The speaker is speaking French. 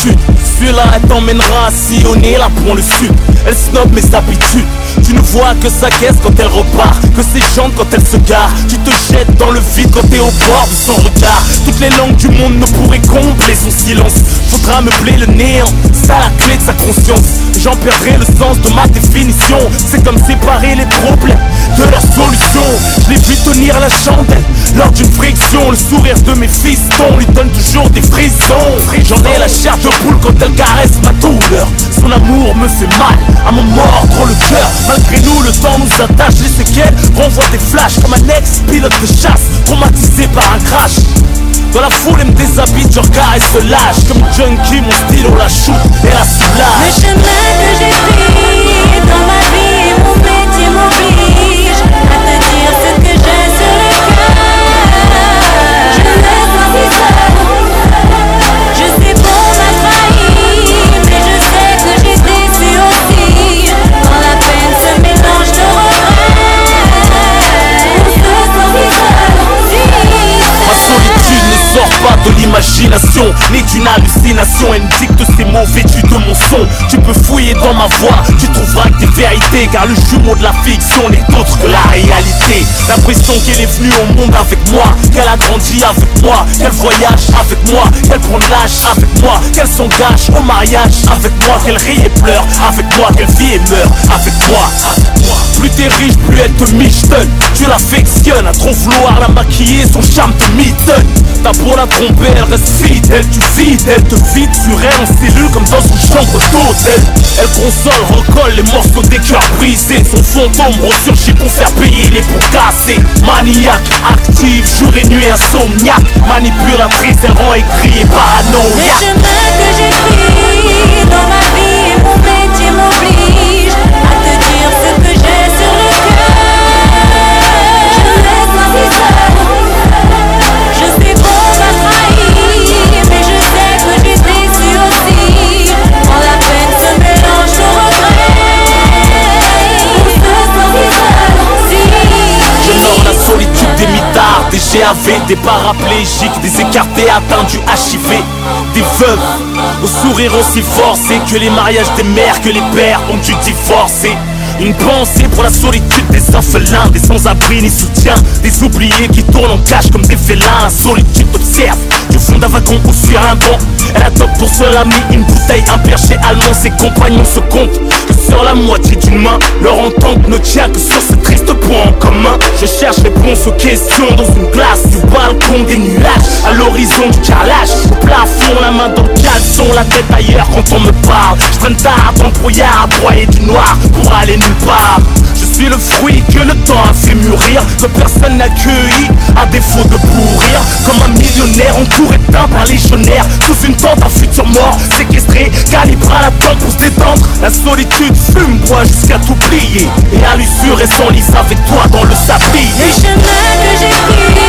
solitude. Celui-là, elle t'emmènera sillonner la pour le sud. Elle snob mes habitudes. Tu ne vois que sa caisse quand elle repart, que ses jambes quand elle se gare. Tu te jettes dans le vide quand t'es au bord de son regard. Toutes les langues du monde ne pourraient combler son silence. Faudra meubler le néant, ça la clé de sa conscience. J'en perdrai le sens de ma définition. C'est comme séparer les problèmes de leur solution. Je l'ai vu tenir la chandelle lors d'une friction. Le sourire de mes fistons lui donne toujours des frissons. J'en ai la chair de poule quand elle caresse ma douleur. Son amour me fait mal, à mon mordre le cœur. Malgré nous, le temps nous attache. Les séquelles renvoient des flashs comme un ex-pilote de chasse traumatisé par un crash. Dans la foule, elle me déshabille, je regarde et se lâche. Comme junkie, mon stylo la shoot et la soulage. Le chemin que j'ai pris dans ma vie, mon métier m'oblige à te dire ce que j'ai sur le cœur. Je me sens si seule, je sais qu'on m'a trahi, mais je sais que j'ai déçu aussi. Quand la peine se mélange de regrets, on se sent si seul. Ma solitude ne sort pas de l'imagination, ni d'une hallucination. Elle me dicte ces mots vêtus de mon son. Tu peux fouiller dans ma voix, tu trouveras que des vérités. Car le jumeau de la fiction n'est autre que la réalité. L'impression qu'elle est venue au monde avec moi, qu'elle a grandi avec moi, qu'elle voyage avec moi, qu'elle prend de l'âge avec moi, qu'elle s'engage au mariage avec moi, qu'elle rit et pleure avec moi, qu'elle vit et meurt avec moi. Plus t'es riche, plus elle te michetonne. Tu l'affectionnes, à trop vouloir la maquiller, son charme te mitonne. T'as beau la tromper, elle reste fidèle. Tu vides, elle te vide sur elle en cellule comme dans une chambre d'hôtel. Elle console, recolle les morceaux des cœurs brisés. Son fantôme ressurgit pour faire payer les pots cassés. Maniaque, active, jour et nuit insomniaque. Manipulatrice, elle rend aigrie et Le paranoïaque. chemin que j'ai pris dans ma vie, mon métier m'oblige à te dire ce que j'ai sur le cœur. Je me sens si seule, je sais qu'on m'a trahi, mais je sais que j'ai déçu aussi. Quand la peine se mélange au regret, on se sent si seul. J'honore la solitude des mitards, des GAV, des paraplégiques, des écartés atteints du HIV, des veuves au sourire aussi forcé que les mariages des mères, que les pères ont dû divorcer. Une pensée pour la solitude des orphelins, des sans-abri ni soutien, des oubliés qui tournent en cage comme des félins. La solitude observe du fond d'un wagon ou sur un banc. Elle adopte pour seul ami une bouteille, un perché allemand. Ses compagnons se comptent que sur la moitié d'une main. Leur entente ne tient que sur ce triste point en commun. Je cherche réponse aux questions dans une glace du balcon des nuages, à l'horizon du carrelage, au plafond, la main dans le caleçon, la tête ailleurs quand on me parle. Je traîne tard dans le brouillard, broyé du noir pour aller nulle part. Je suis le fruit que le temps a fait mûrir, que personne n'a cueilli à défaut de pourrir. Comme un millionnaire entouré d'un par légionnaire, sous une tente un futur mort séquestré, calibre à la tente pour se détendre. La solitude fume, boit jusqu'à t'oublier, et à l'usure et s'enlise avec toi dans le sablier. Le chemin que j'ai pris